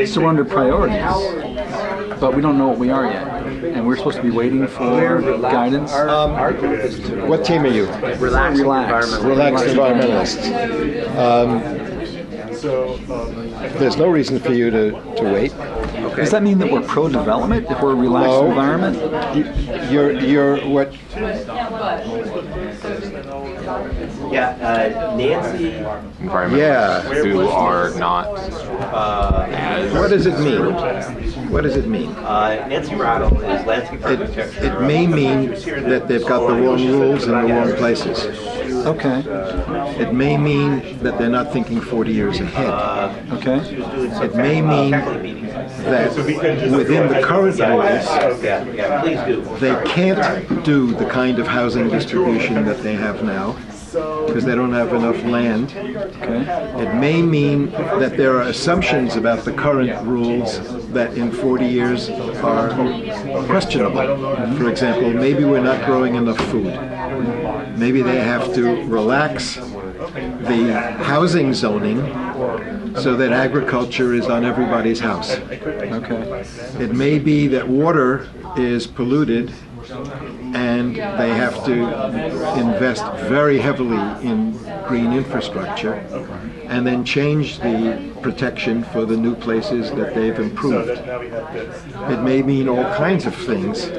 So we're under priorities, but we don't know what we are yet. And we're supposed to be waiting for guidance. What team are you? Relaxed environmentalists. There's no reason for you to wait. Okay. Does that mean that we're pro-development if we're a relaxed environment? You're what? Yeah, Nancy. Environmentalists who are not as. What does it mean? What does it mean? Nancy Rattle is landscape architecture. It may mean that they've got the wrong rules in the wrong places. Okay. It may mean that they're not thinking 40 years ahead. Okay. It may mean that within the current rules, they can't do the kind of housing distribution that they have now because they don't have enough land. Okay. It may mean that there are assumptions about the current rules that in 40 years are questionable. For example, maybe we're not growing enough food. Maybe they have to relax the housing zoning so that agriculture is on everybody's house. Okay. It may be that water is polluted and they have to invest very heavily in green infrastructure and then change the protection for the new places that they've improved. It may mean all kinds of things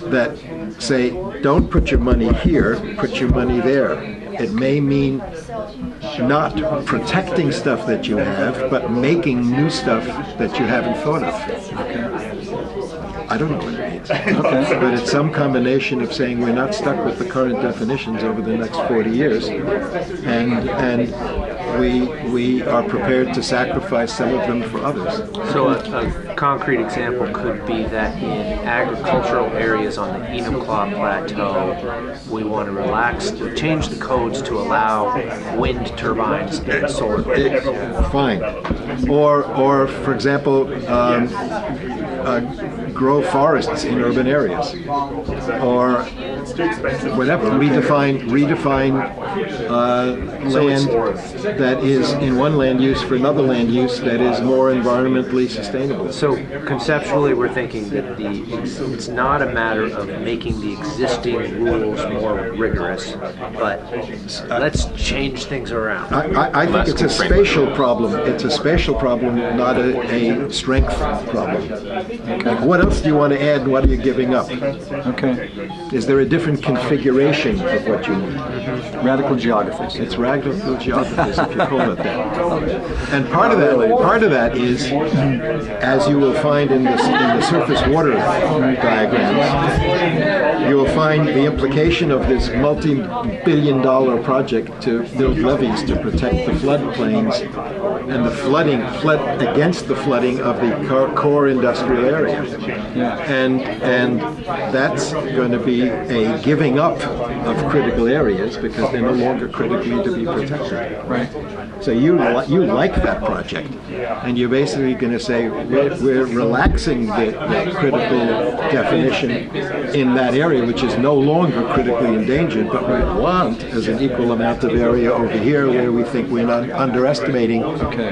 that say, don't put your money here, put your money there. It may mean not protecting stuff that you have, but making new stuff that you haven't thought of. I don't know what it means. Okay. But it's some combination of saying we're not stuck with the current definitions over the next 40 years, and we are prepared to sacrifice some of them for others. So a concrete example could be that in agricultural areas on the Enumclaw Plateau, we want to change the codes to allow wind turbines and solar panels. Fine. Or for example, grow forests in urban areas, or whatever. Redefine land that is in one land use for another land use that is more environmentally sustainable. So conceptually, we're thinking that it's not a matter of making the existing rules more rigorous, but let's change things around. I think it's a spatial problem. It's a spatial problem, not a strength problem. Like, what else do you want to add and what are you giving up? Okay. Is there a different configuration of what you need? Radical geographies. It's radical geographies, if you call it that. And part of that is, as you will find in the surface water diagrams, you will find the implication of this multi-billion-dollar project to build levees to protect the floodplains and the flood against the flooding of the core industrial area. Yeah. And that's going to be a giving up of critical areas because they're no longer critically to be protected. Right. So you like that project, and you're basically going to say we're relaxing the critical definition in that area, which is no longer critically endangered, but we want as an equal amount of area over here where we think we're not underestimating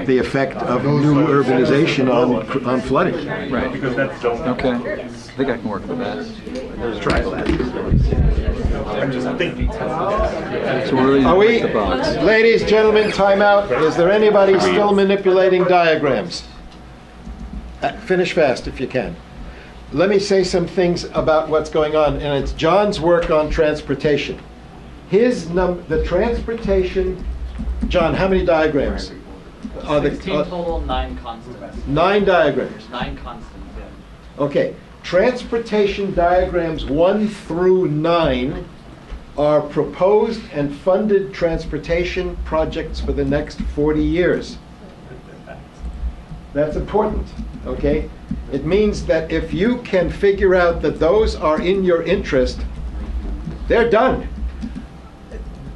the effect of new urbanization on flooding. Right. Okay. I think I can work with that. Let's try that. So we're really Are we, the box. ladies, gentlemen, time out. Is there anybody still manipulating diagrams? Finish fast if you can. Let me say some things about what's going on, and it's John's work on transportation. The transportation, John, how many diagrams? 16 total, 9 constant. 9 diagrams. 9 constant, yeah. Okay. Transportation diagrams 1 through 9 are proposed and funded transportation projects for the next 40 years. That's important, okay? It means that if you can figure out that those are in your interest, they're done.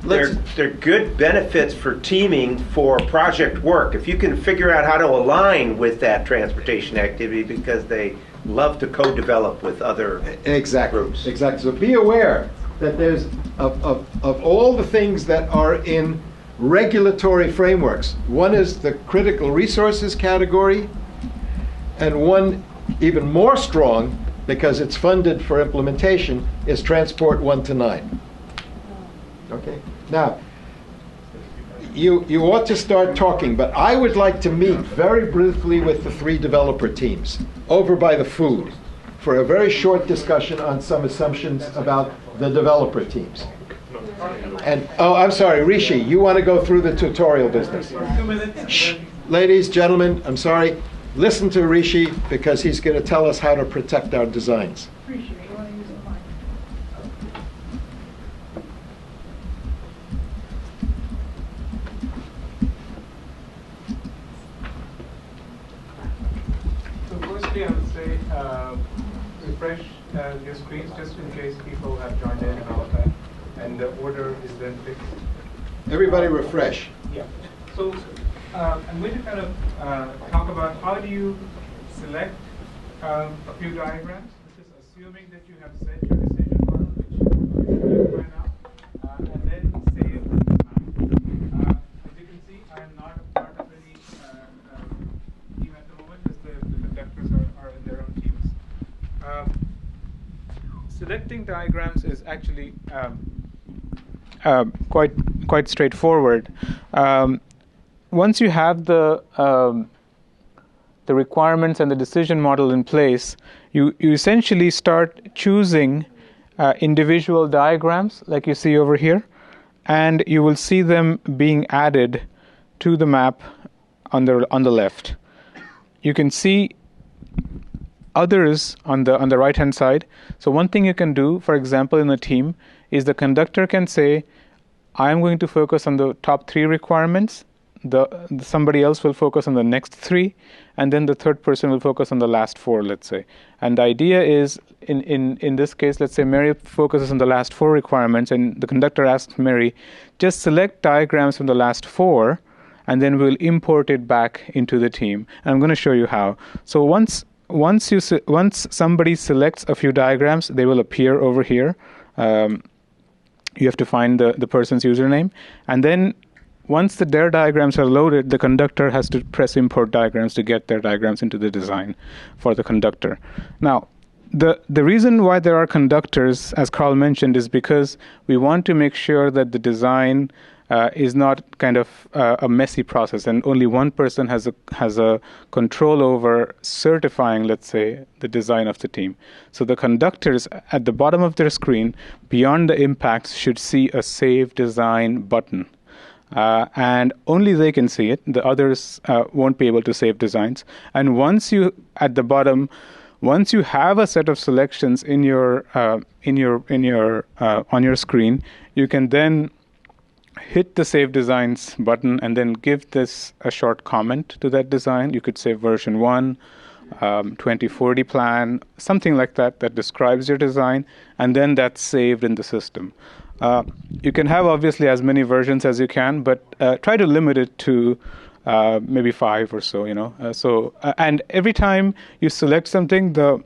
They're good benefits for teaming for project work. If you can figure out how to align with that transportation activity because they love to co-develop with other groups. Exactly. So be aware that there's of all the things that are in regulatory frameworks. One is the critical resources category, and one even more strong, because it's funded for implementation, is transport 1 to 9. Okay? Now, you ought to start talking, but I would like to meet very briefly with the 3 developer teams over by the food for a very short discussion on some assumptions about the developer teams. And, oh, I'm sorry, Rishi, you want to go through the tutorial business? 2 minutes. Shh. Ladies, gentlemen, I'm sorry. Listen to Rishi, because he's going to tell us how to protect our designs. So firstly, I would say refresh your screens just in case people have joined in and all of that, and the order is then fixed. Everybody refresh. Yeah. So I'm going to kind of talk about how do you select a few diagrams. This is assuming that you have set your decision model, which you have by now, and then save the design. As you can see, I am not a part of any team at the moment, as the conductors are in their own teams. Selecting diagrams is actually quite straightforward. Once you have the requirements and the decision model in place, you essentially start choosing individual diagrams, like you see over here, and you will see them being added to the map on the left. You can see others on the right hand side. So one thing you can do, for example, in a team, is the conductor can say, I'm going to focus on the top 3 requirements, somebody else will focus on the next 3, and then the third person will focus on the last 4, let's say. And the idea is, in this case, let's say Mary focuses on the last 4 requirements, and the conductor asks Mary, just select diagrams from the last 4, and then we'll import it back into the team. And I'm going to show you how. So once somebody selects a few diagrams, they will appear over here. You have to find the person's username, and then once their diagrams are loaded, the conductor has to press import diagrams to get their diagrams into the design for the conductor. Now, the reason why there are conductors, as Carl mentioned, is because we want to make sure that the design is not kind of a messy process, and only one person has a control over certifying, let's say, the design of the team. So the conductors at the bottom of their screen, beyond the impacts, should see a Save Design button. And only they can see it. The others won't be able to save designs. And once you, at the bottom, once you have a set of selections on your screen, you can then hit the Save Designs button and then give this a short comment to that design. You could say version 1, 2040 plan, something like that describes your design, and then that's saved in the system. You can have obviously as many versions as you can, but try to limit it to maybe 5 or so. And every time you select something, the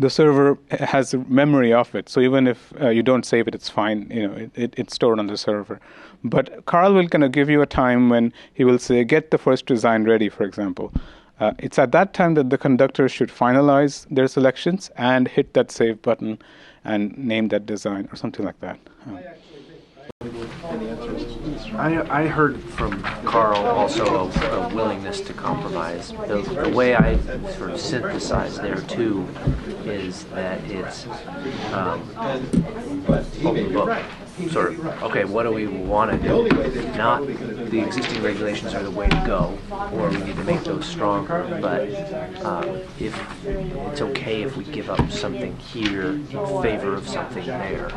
server has a memory of it. So even if you don't save it, it's fine. It's stored on the server. But Carl will kind of give you a time when he will say, get the first design ready, for example. It's at that time that the conductor should finalize their selections and hit that save button and name that design or something like that. I heard from Carl also a willingness to compromise. The way I sort of synthesize there too is that it's open book. Sort of, okay, what do we want to do? Not the existing regulations are the way to go, or we need to make those stronger, but if it's okay if we give up something here in favor of something there.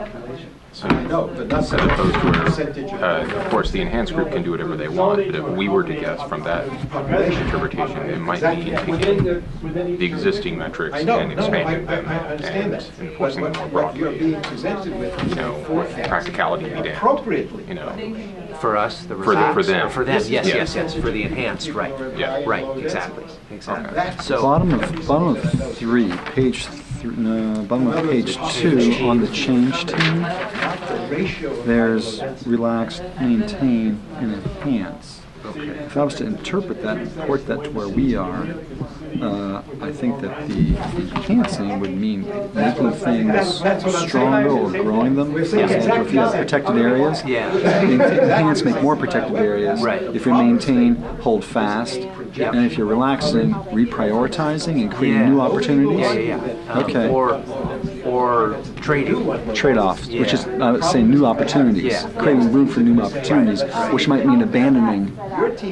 So, as opposed to, of course, the enhanced group can do whatever they want, but if we were to guess from that interpretation, it might be taking the existing metrics and expanding them and enforcing them more broadly. With practicality in end. For us, for them. For them, yes. For the enhanced, right. Yeah. Right, exactly. Okay. So bottom of 3, page bottom of page 2 on the change team, there's relax, maintain, and enhance. If I was to interpret that and port that to where we are, I think that the enhancing would mean making things stronger or growing them. For example, if you have protected areas, enhance, make more protected areas. Right. If you maintain, hold fast. And if you're relaxing, reprioritizing and creating new opportunities. Okay. Or trading. Trade-offs, which is, I would say, new opportunities. Creating room for new opportunities, which might mean abandoning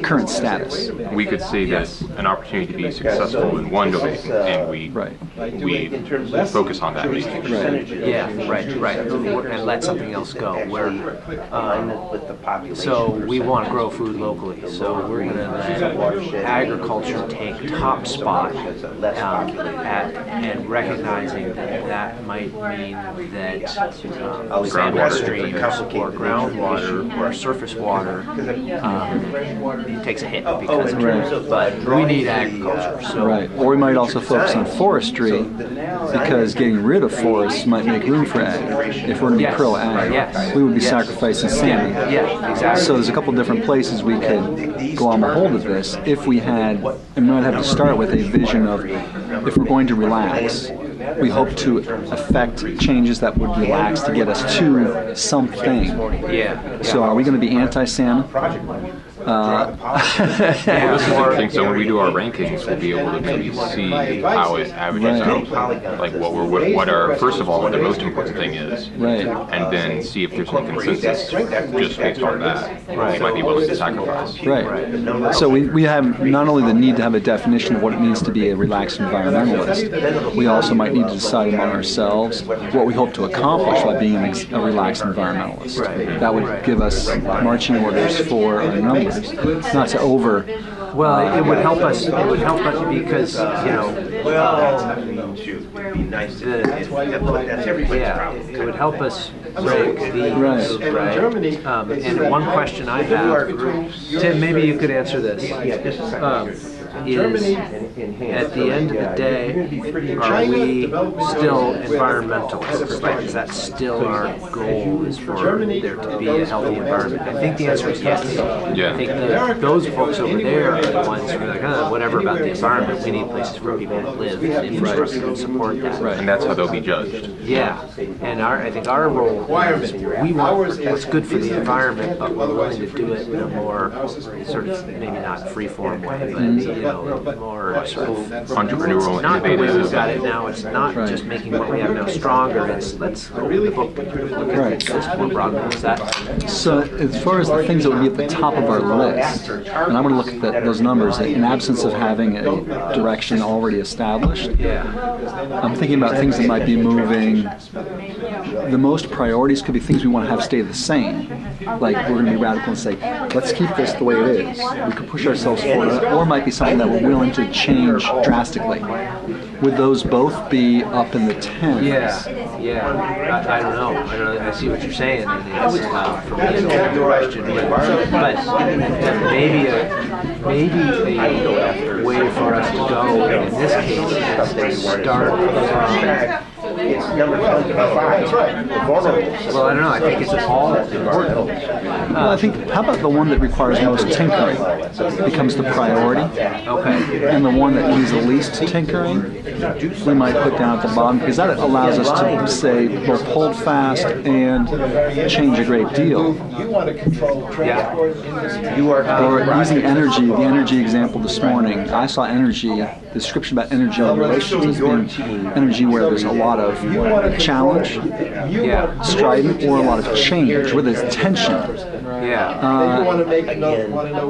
current status. We could say that an opportunity to be successful in one domain, and we focus on that making. Right. And let something else go. So we want to grow food locally. So we're going to let agriculture take top spot and recognizing that might mean that Groundwater streams or groundwater or surface water takes a hit because of it. But we need agriculture. So Or we might also focus on forestry because getting rid of forests might make room for ag. If we're going to be pro-ag, we would be sacrificing salmon. Exactly. So there's a couple different places we could glom a hold of this if we had, and we might have to start with a vision of if we're going to relax, we hope to affect changes that would relax to get us to something. So are we going to be anti-salmon? Well, this is the thing. So when we do our rankings, we'll be able to maybe see how it averages out, like what our first of all what the most important thing is, and then see if there's any consensus just based on that. We might be willing to sacrifice. So we have not only the need to have a definition of what it means to be a relaxed environmentalist, we also might need to decide among ourselves what we hope to accomplish by being a relaxed environmentalist. That would give us marching orders for our numbers. Not to over. Well, it would help us. It would help us because it would help us rank these, and one question I have, Tim, maybe you could answer this. Is at the end of the day, are we still environmentalists? Is that still our goal? Is for there to be a healthy environment? I think the answer is yes. I think those folks over there are the ones who are like, whatever about the environment. We need places for people to live, infrastructure to support that. And that's how they'll be judged. And I think our role is we want what's good for the environment, but we're willing to do it in a more sort of maybe not free-form way, but more sort of entrepreneurial, not innovative. the way we've got it now. It's not just making what we have now stronger. It's let's open the book, look at this more broadly. What's that? So as far as the things that would be at the top of our list, and I'm going to look at those numbers in absence of having a direction already established. I'm thinking about things that might be moving. The most priorities could be things we want to have stay the same. Like we're going to be radical and say, let's keep this the way it is. We could push ourselves forward, or it might be something that we're willing to change drastically. Would those both be up in the 10s? I don't know. I see what you're saying. And it's for me, it's a question. But maybe a way for us to go in this case is to start It's number 25. Well, I don't know. I think it's all important. Well, I think, how about the one that requires most tinkering becomes the priority? And the one that needs the least tinkering, we might put down at the bottom, because that allows us to say both hold fast and change a great deal. You want to control transport industry. Or using energy, the energy example this morning, I saw energy, the description about energy and relationships as being energy where there's a lot of challenge, strident, or a lot of change, where there's tension.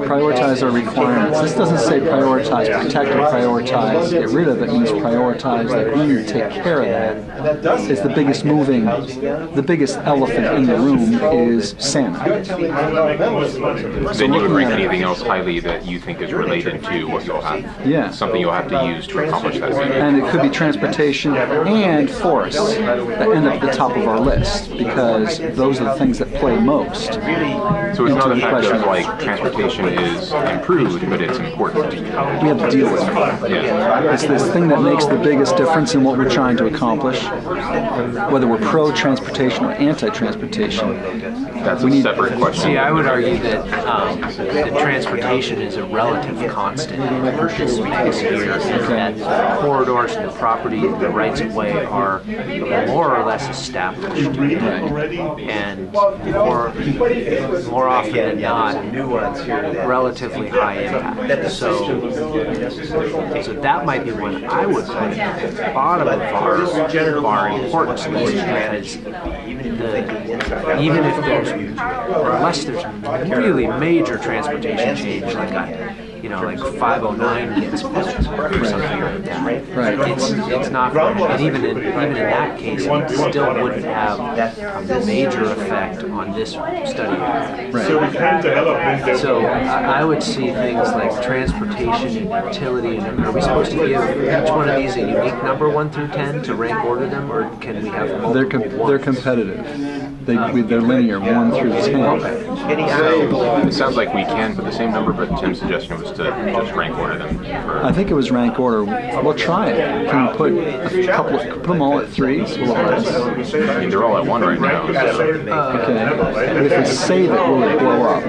Prioritize our requirements. This doesn't say prioritize, protect, or prioritize, get rid of. It means prioritize that we need to take care of that. It's the biggest the biggest elephant in the room is salmon. Then you would rank anything else highly that you think is related to what you'll have. Something you'll have to use to accomplish that. And it could be transportation and forests that end up at the top of our list, because those are the things that play most. So it's into not a the fact question of like transportation is improved, but it's important. we have to deal with it. Yeah. It's this thing that makes the biggest difference in what we're trying to accomplish, whether we're pro-transportation or anti-transportation. That's a separate question. See, I would argue that that transportation is a relative constant in this space here, and that the corridors and the property, the rights of way are more or less established, and more often than not, relatively high impact. So that might be one I would put at the bottom of our importance list, because even if there's, unless there's really major transportation change, like like 509 gets built or something like that. Right. It's not going to, and even in that case, it still wouldn't have a major effect on this study. Right. So I would see things like transportation and utility. And are we supposed to give each one of these a unique number 1 through 10 to rank order them, or can we have multiple? They're competitive. They're linear, 1 through 10. So it sounds like we can put the same number, but Tim's suggestion was to just rank order them. I think it was rank order. We'll try it. Can we put a couple? Put them all at 3s? Will it let us? I mean, they're all at 1 right now. Okay. But if we save it, will it blow up?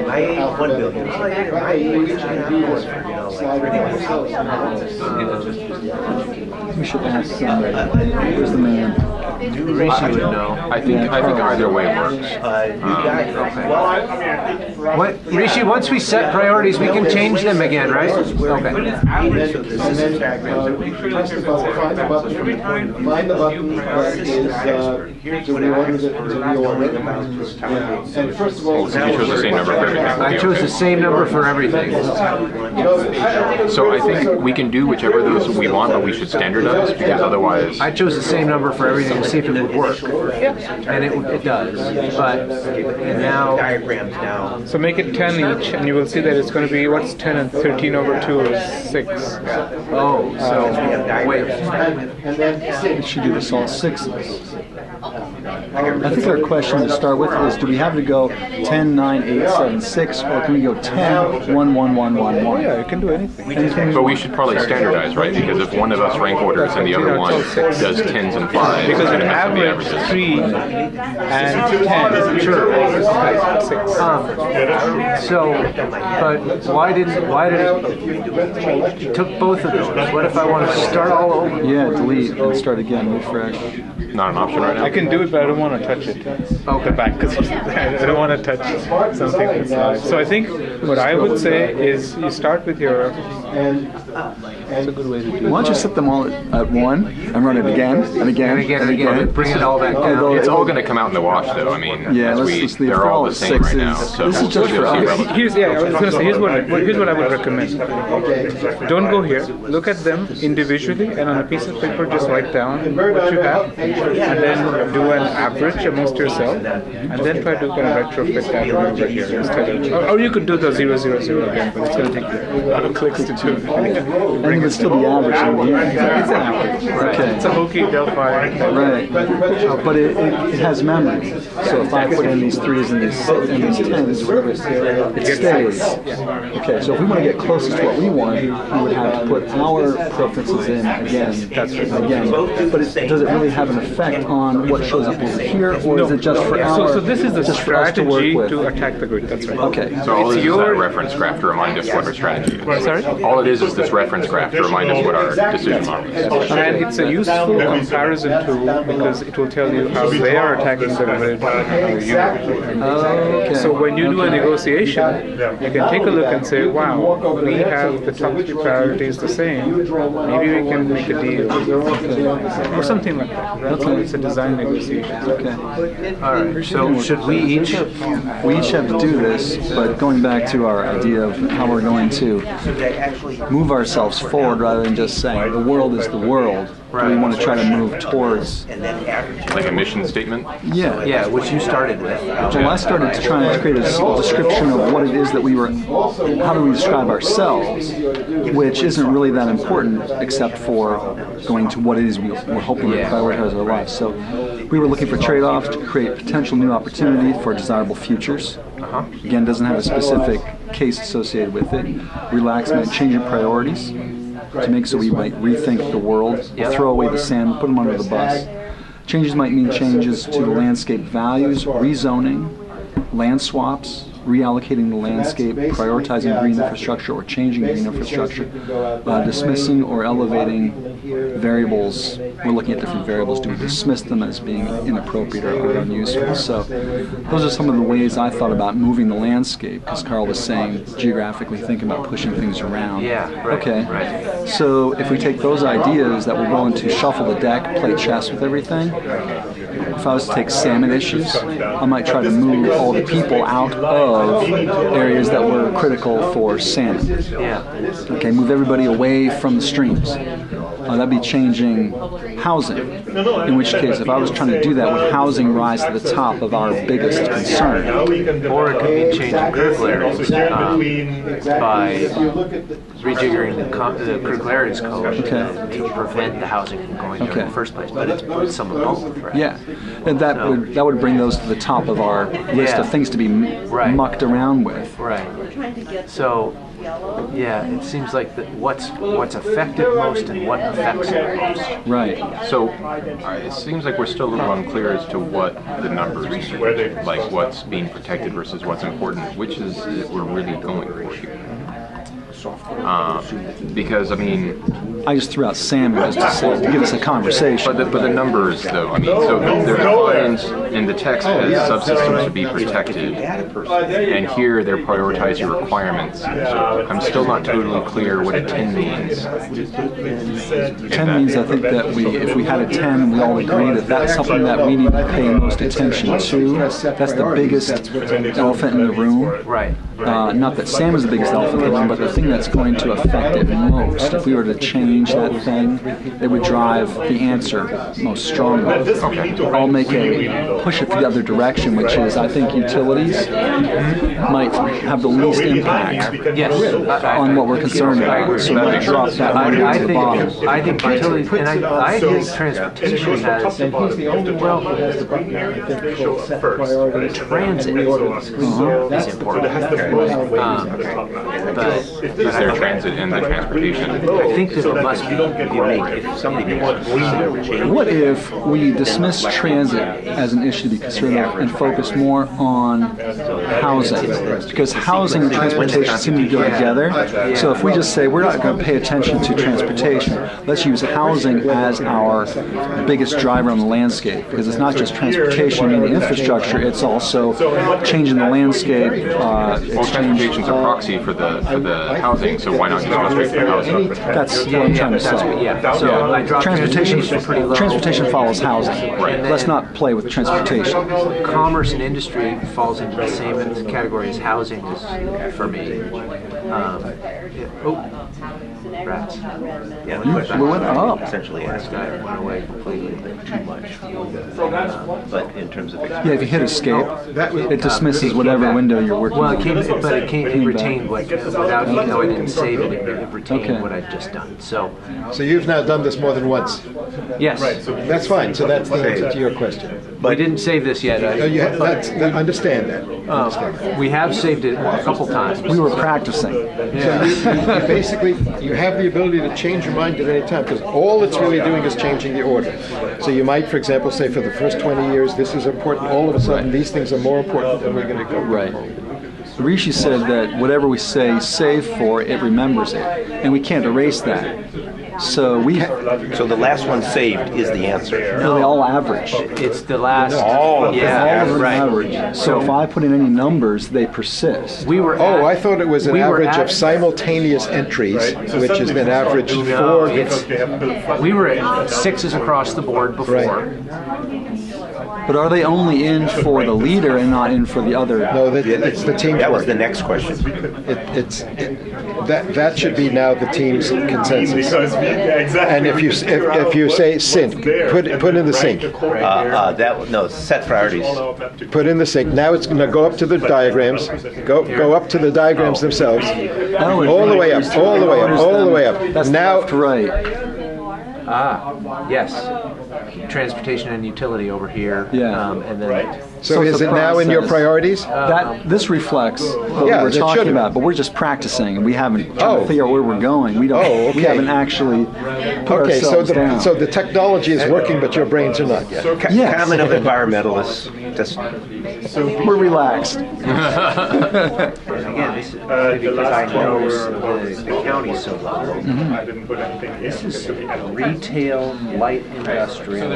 We should ask somebody. Where's the man? Rishi would know. I think either way works. What, Rishi? Once we set priorities, we can change them again, right? Okay. Find the button is to reorder it to reorder. And first of all, So you chose the same number for everything. I chose the same number for everything. So I think we can do whichever of those we want, but we should standardize, because otherwise. I chose the same number for everything to see if it would work. And it does. But and now. So make it 10 each, and you will see that it's going to be, what's 10 and 13 over 2 is 6. Oh, so wait. We should do this all 6s. I think our question to start with is, do we have to go 10, 9, 8, 7, 6, or can we go 10, 1, 1, 1, 1, 1? Yeah, you can do anything. But we should probably standardize, right? Because if one of us rank orders and the other one does 10s and 5s, Because it's an going to mess up the average averages. 3 and 10. Sure. Okay, 6. But why did it took both of those? What if I want to start all over? Yeah, delete and start again, refresh. Not an option right now. I can do it, but I don't want to touch it. The back, because I don't want to touch something that's live. So I think what I would say is you start with your. That's a good way to do it. Why don't you set them all at 1 and run it again and again And again, bring it all back down. It's all going to come out in the wash, though. I mean, Yeah, as let's just leave they're for all all the the same right now. 6s. So This is just for us. Here's I was going to say, here's what I would recommend. Don't go here. Look at them individually, and on a piece of paper, just write down what you have, and then do an average amongst yourself, and then try to kind of retrofit that over here instead of. Or you could do the 0, 0, 0 again, but it's going to take a lot of clicks to do it. And it would still be average in the end. It's an average. Okay. It's a hokey Delphi. Right, but it has memory. So if I put in these 3s and these 10s, whatever, it stays. Okay, so if we want to get closest to what we want, we would have to put our preferences in again. That's again. But does it really have an effect on what shows up over here, or is it just for our? So this is the just for us to work strategy with? to attack the grid. That's right. Okay. So all it is your- that reference graph to remind us what our strategy is. Sorry? All it is this reference graph to remind us what our decision model is. And it's a useful comparison tool because it will tell you how they are attacking the grid and how you are. Okay. So when you do a negotiation, you can take a look and say, wow, we have the top 3 priorities the same. Maybe we can make a deal. Or something like that. It's a design negotiation. Okay. All right. So should we each? We each have to do this, but going back to our idea of how we're going to move our ourselves forward rather than just saying the world is the world. Do we want to try to move towards? Like a mission statement? Yeah. Yeah, which you started with. Well, I started to try and create a description of what it is that we were, how do we describe ourselves, which isn't really that important except for going to what it is we're hoping to prioritize our lives. So we were looking for trade-offs to create potential new opportunity for desirable futures. Again, doesn't have a specific case associated with it. Relax meant changing priorities to make so we might rethink the world, throw away the sand, put them under the bus. Changes might mean changes to the landscape values, rezoning, land swaps, reallocating the landscape, prioritizing green infrastructure or changing green infrastructure, dismissing or elevating variables. We're looking at different variables. Do we dismiss them as being inappropriate or unuseful? So those are some of the ways I thought about moving the landscape, because Carl was saying geographically thinking about pushing things around. Okay. So if we take those ideas that we're going to shuffle the deck, play chess with everything, if I was to take salmon issues, I might try to move all the people out of areas that were critical for salmon. Okay, move everybody away from the streams. That'd be changing housing. In which case, if I was trying to do that, would housing rise to the top of our biggest concern? Or it could be changing critical areas by rejiggering the critical areas code to prevent the housing from going there in the first place. But it's some of both, right? Yeah, and that would bring those to the top of our list of things to be mucked around with. Right. So, yeah, it seems like what's effective most and what affects it most. Right. So it seems like we're still a little unclear as to what the numbers, like what's being protected versus what's important, which is we're really going for here. Because I mean, I just threw out salmon just to give us a conversation. But the numbers, though, I mean, so they're defined in the text as subsystems to be protected, and here they're prioritize your requirements. So I'm still not totally clear what a 10 means. 10 means I think that if we had a 10, we all agree that that's something that we need to pay most attention to. That's the biggest elephant in the room. Right. Not that Sam is the biggest elephant in the room, but the thing that's going to affect it most. If we were to change that thing, it would drive the answer most strongly. I'll push it the other direction, which is I think utilities might have the least impact on what we're concerned about. So we'll drop that one to the bottom. I think utilities, and I think transportation has, transit is important. But is there transit in the transportation? I think that it must be. If somebody wants to What if we dismiss transit as an issue to be concerned with and focus more on housing? Because housing and transportation seem to go together. So if we just say we're not going to pay attention to transportation, let's use housing as our biggest driver on the landscape. Because it's not just transportation and the infrastructure, it's also changing the landscape. Well, transportation's a proxy for the housing, so why not just go straight for housing? That's what I'm trying to say. So I dropped Transportation follows housing. Right. Let's not play with transportation. Commerce and industry falls into the same category as housing is for me. Rats. Yeah, You blew it up. essentially asked That went away completely. too much. But in terms of Yeah, if you hit escape, it dismisses whatever window you're working Well, on. it retained without, even though I didn't save it, it retained Okay. what I'd just done. So, So you've now done this more than once. yes, That's fine. So that's the answer to your question. we didn't save this yet. Understand that. We have saved it a couple times. We were practicing. You basically, you have the ability to change your mind at any time, because all it's really doing is changing the order. So you might, for example, say for the first 20 years, this is important. All of a sudden, these things are more important, and we're going to go. Right. Rishi said that whatever we say save for, it remembers it. And we can't erase that. So So the last one saved is the answer. they all average. It's the last. All of them. Yeah, All of them right. average. So if I put in any numbers, they persist. We were. Oh, at- I thought it was an we were average at- of simultaneous entries, which has been averaged No, for. we were at 6s across the board before. But are they only in for the leader and not in for the other? No, it's the team's That was work. the next question. That should be now the team's consensus. And if you say sync, put in the sync. Set priorities. Put in the sync. Now it's going to go up to the diagrams. Go up to the diagrams themselves. All the way up. All the way up. All the way up. That's now left to right. Yes. Transportation and utility over here. Yeah. And then. So is it now in your priorities? This reflects what Yeah, we were it talking should. about, but we're just practicing, and we haven't trying Oh. to figure out where we're going. We don't. Oh, okay. We haven't actually put Okay, so ourselves down. the technology is working, but your brains are not yet. Yes. Comment of environmentalists. Just We're relaxed. Again, this is because I know the county so well. This is retail, light industrial,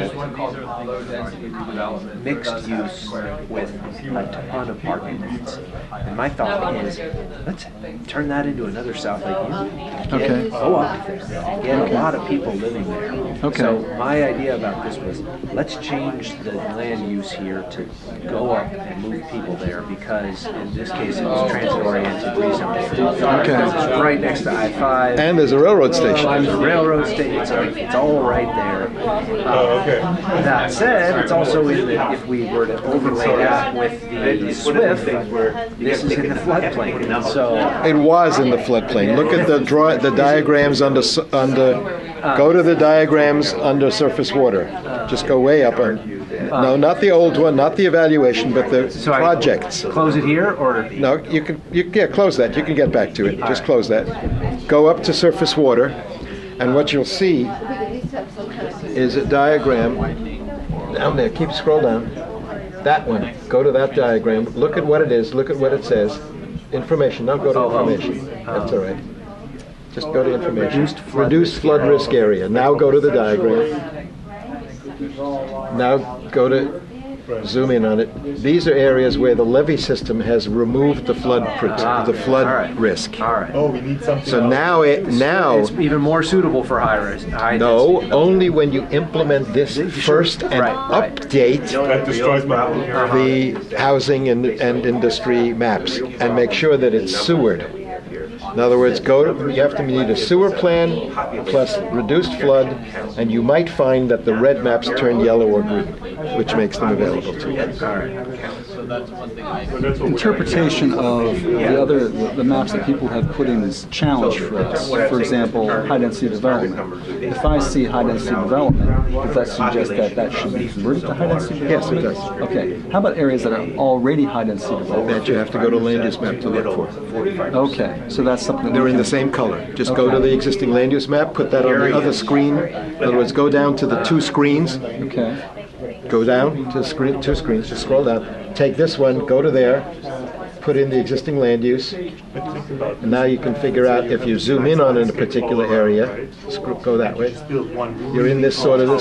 mixed use with a ton of parking lots. And my thought is, let's turn that into another South Lake Union. Okay. Go up there. Get a lot of people living there. Okay. So my idea about this was, let's change the land use here to go up and move people there, because in this case it was transit-oriented rezoning. Okay. It's right next to I-5. And there's a railroad station. There's a railroad station. It's all right there. That said, it's also in the, if we were to overlay that with the SWIFT, this is in the floodplain. So It was in the floodplain. Look at the diagrams under. Go to the diagrams under surface water. Just go way up. No, not the old one, not the evaluation, but the I projects. close it here, or No, you can close that. You can get back to it. Just close that. Go up to surface water, and what you'll see is a diagram down there. Keep scroll down. That one. Go to that diagram. Look at what it is. Look at what it says. Information. Now go to information. That's all right. Just go to information. Reduced flood risk area. Now go to the diagram. Now go to zoom in on it. These are areas where the levee system has removed the flood risk. all right. So now It's even more suitable for high risk. no, only when you implement this first and Right. update the housing and industry maps and make sure that it's sewered. In other words, you have to need a sewer plan plus reduced flood, and you might find that the red maps turn yellow or green, which makes them available to you. Interpretation of the maps that people have put in is challenge for us. For example, high density development. If I see high density development, does that suggest that should be converted to high density development? Yes, it does. Okay. How about areas that are already high density development? That you have to go to land use map to look for. Okay. So that's something They're we in the can- same color. Just go to the existing land use map, put that on the other screen. In other words, go down to the two screens. Okay. Go down to screen, two screens, just scroll down. Take this one, go to there, put in the existing land use. And now you can figure out if you zoom in on a particular area, go that way. You're in this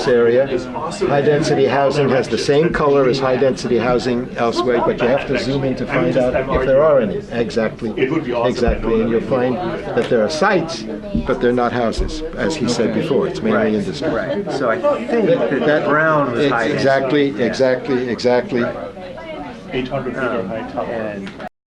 area. High density housing has the same color as high density housing elsewhere, but you have to zoom in to find out if there are any. Exactly. And you'll find that there are sites, but they're not houses, as he said before. It's mainly industry. Right. So I think that brown was high Exactly. 800 feet or high tower. And